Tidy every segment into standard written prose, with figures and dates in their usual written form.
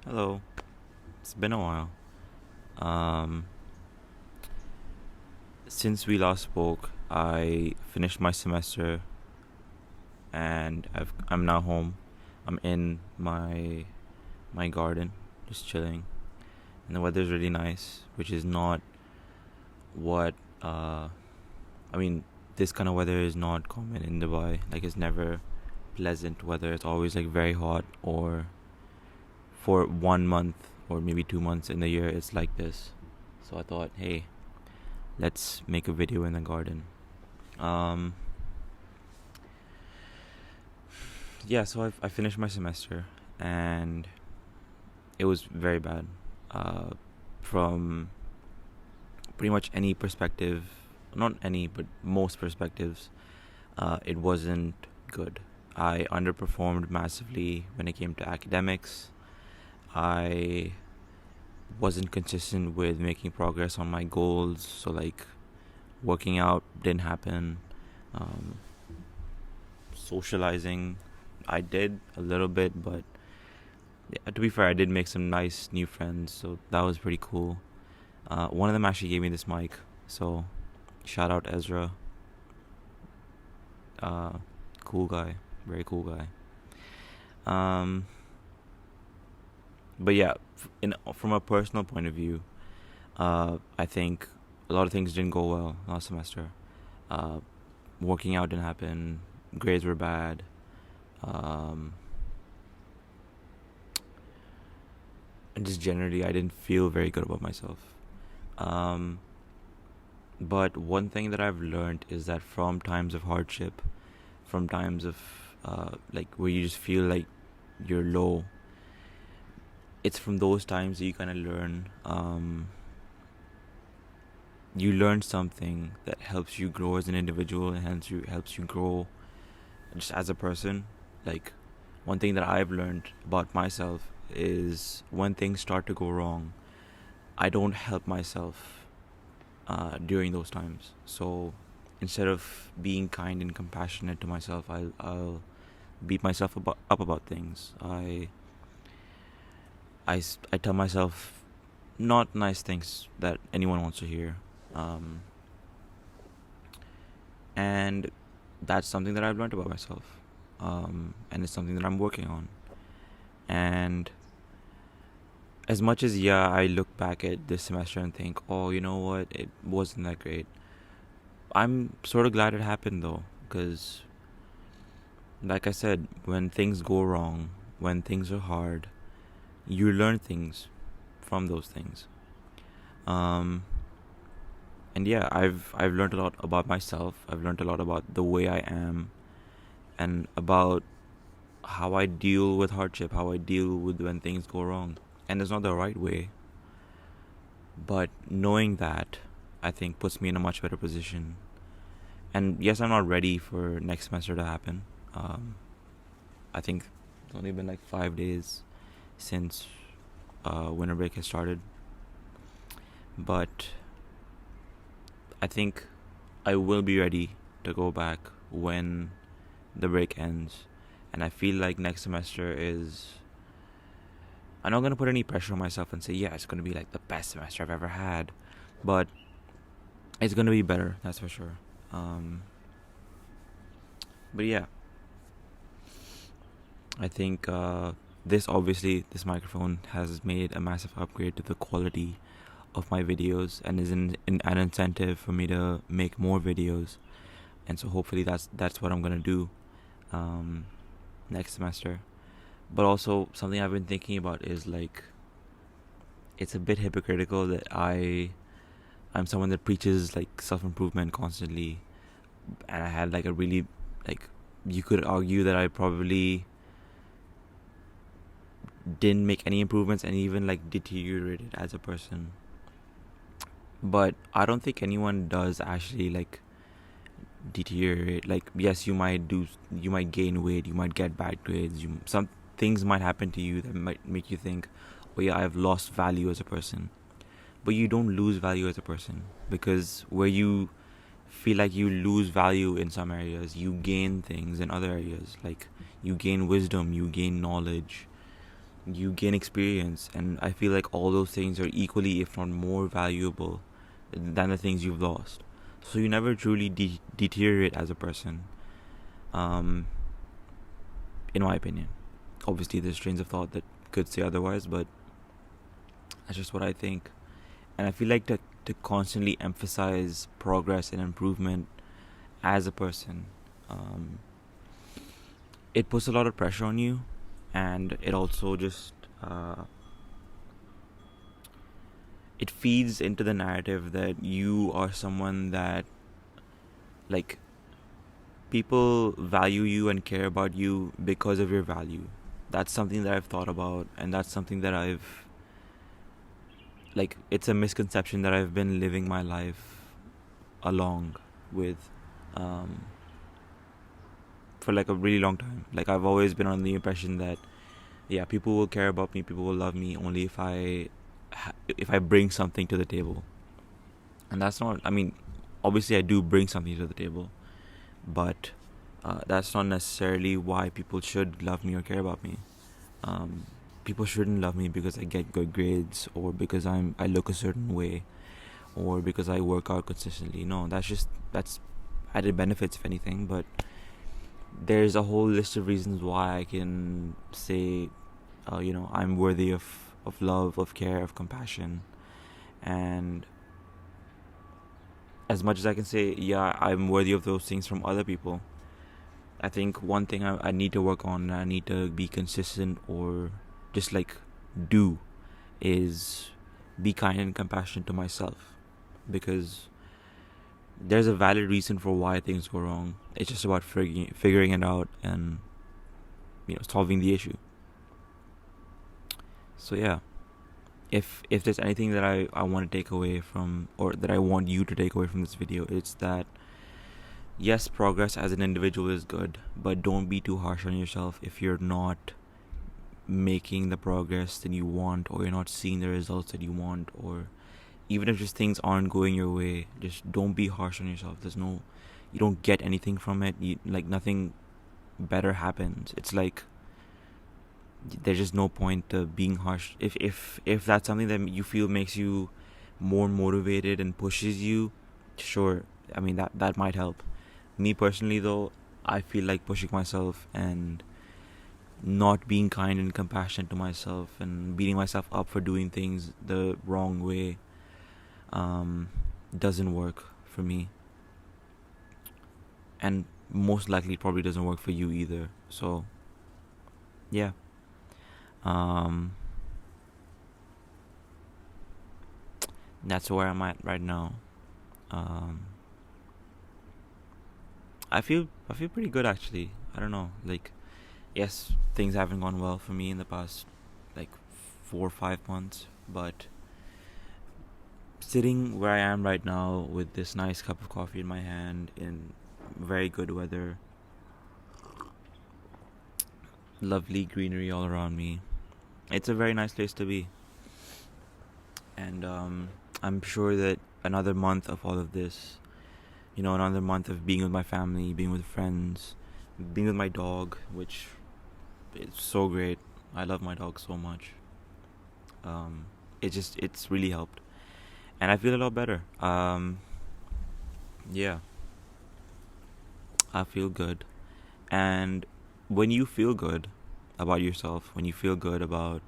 Hello. It's been a while. Um, since we last spoke, I finished my semester and I'm now home. I'm in my garden, just chilling, and the weather's really nice, which is not what I mean. This kind of weather is not common in Dubai. Like it's never pleasant weather. It's always like very hot, or for 1 month or maybe 2 months in the year, it's like this. So I thought, hey, let's make a video in the garden. Um, yeah, so I finished my semester and it was very bad. Uh, from pretty much any perspective, not any, but most perspectives, it wasn't good. I underperformed massively when it came to academics. I wasn't consistent with making progress on my goals, so like working out didn't happen. Um, Socializing, I did a little bit, but yeah, to be fair, I did make some nice new friends, so that was pretty cool. One of them actually gave me this mic, so shout out Ezra. Uh, Cool guy, very cool guy. Um, but yeah, from a personal point of view, I think a lot of things didn't go well last semester. Uh, Working out didn't happen. Grades were bad. Um, and just generally, I didn't feel very good about myself. Um, but one thing that I've learned is that from times of hardship, from times of like where you just feel like you're low, it's from those times that you kind of learn. You learn something that helps you grow as an individual and helps you grow just as a person. Like one thing that I've learned about myself is when things start to go wrong, I don't help myself during those times. So instead of being kind and compassionate to myself, I'll beat myself up about things. I tell myself not nice things that anyone wants to hear. Um, and that's something that I've learned about myself. And it's something that I'm working on. And as much as, yeah, I look back at this semester and think, oh, you know what, it wasn't that great. I'm sort of glad it happened though, because, like I said, when things go wrong, when things are hard, you learn things from those things. Um, and yeah, I've learned a lot about myself. I've learned a lot about the way I am, and about how I deal with hardship, how I deal with when things go wrong. And it's not the right way, but knowing that, I think, puts me in a much better position. And yes, I'm not ready for next semester to happen. I think it's only been like 5 days since winter break has started, but I think I will be ready to go back when the break ends. And I feel like next semester is. I'm not gonna put any pressure on myself and say, yeah, it's gonna be like the best semester I've ever had, but it's gonna be better, that's for sure. Um, but yeah, I think this microphone has made a massive upgrade to the quality of my videos, and is an incentive for me to make more videos. And so hopefully that's what I'm gonna do um, next semester. But also something I've been thinking about is like, it's a bit hypocritical that I'm someone that preaches like self improvement constantly, and I had like a really, like, you could argue that I probably didn't make any improvements and even like deteriorated as a person. But I don't think anyone does actually like deteriorate. Like, yes, you might gain weight, you might get bad grades, some things might happen to you that might make you think, oh yeah, I've lost value as a person. But you don't lose value as a person, because where you feel like you lose value in some areas, you gain things in other areas. Like, you gain wisdom, you gain knowledge, you gain experience, and I feel like all those things are equally, if not more, valuable than the things you've lost. So you never truly deteriorate as a person, um, in my opinion. Obviously, there's trains of thought that could say otherwise, but that's just what I think. And I feel like to constantly emphasize progress and improvement as a person, um, it puts a lot of pressure on you, and it also just it feeds into the narrative that you are someone that, like, people value you and care about you because of your value. That's something that I've thought about, and that's something that I've, like, it's a misconception that I've been living my life along with, um, for like a really long time. Like, I've always been on the impression that, yeah, people will care about me, people will love me only if I bring something to the table. And that's not, I mean, obviously I do bring something to the table, but that's not necessarily why people should love me or care about me. Um, People shouldn't love me because I get good grades, or because I look a certain way, or because I work out consistently. No, that's added benefits, if anything. But there's a whole list of reasons why I can say, I'm worthy of love, of care, of compassion. And as much as I can say, yeah, I'm worthy of those things from other people, I think one thing I need to work on, and I need to be consistent, or just like do, is be kind and compassionate to myself. Because there's a valid reason for why things go wrong. It's just about figuring it out, and solving the issue. So yeah, if there's anything that I want to take away from, or that I want you to take away from this video, it's that yes, progress as an individual is good, but don't be too harsh on yourself if you're not making the progress that you want, or you're not seeing the results that you want, or even if just things aren't going your way. Just don't be harsh on yourself. You don't get anything from it. Nothing better happens. It's like there's just no point to being harsh. If that's something that you feel makes you more motivated and pushes you, sure. I mean, that might help. Me personally, though, I feel like pushing myself and not being kind and compassionate to myself, and beating myself up for doing things the wrong way, doesn't work for me, and most likely probably doesn't work for you either. So yeah, that's where I'm at right now. I feel pretty good, actually. I don't know, like, yes, things haven't gone well for me in the past, like, 4 or 5 months, but sitting where I am right now with this nice cup of coffee in my hand, in very good weather, lovely greenery all around me, it's a very nice place to be. And I'm sure that another month of all of this, another month of being with my family, being with friends, being with my dog, which is so great. I love my dog so much. It's really helped, and I feel a lot better. Yeah, I feel good. And when you feel good about yourself, when you feel good about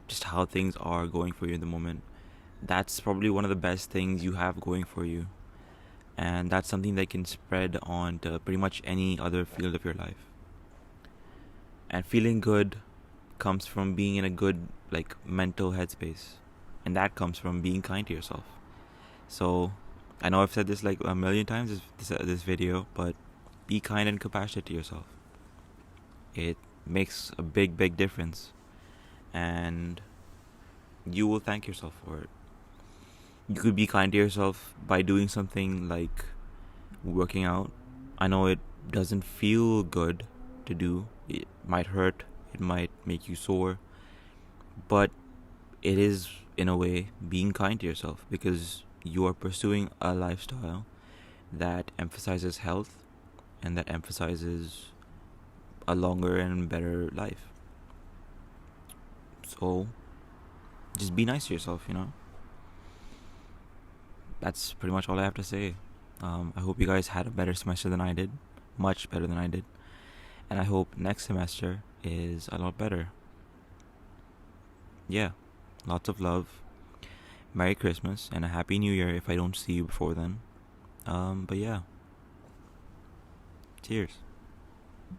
just how things are going for you in the moment, that's probably one of the best things you have going for you. And that's something that can spread on to pretty much any other field of your life. And feeling good comes from being in a good, like, mental headspace. And that comes from being kind to yourself. So I know I've said this like a million times this video, but be kind and compassionate to yourself. It makes a big difference, and you will thank yourself for it. You could be kind to yourself by doing something like working out. I know it doesn't feel good to do. It might hurt, it might make you sore, but it is, in a way, being kind to yourself, because you are pursuing a lifestyle that emphasizes health, and that emphasizes a longer and better life. So just be nice to yourself, That's pretty much all I have to say. I hope you guys had a better semester than I did, much better than I did, and I hope next semester is a lot better. Yeah, lots of love, Merry Christmas, and a Happy New Year if I don't see you before then. But yeah, cheers.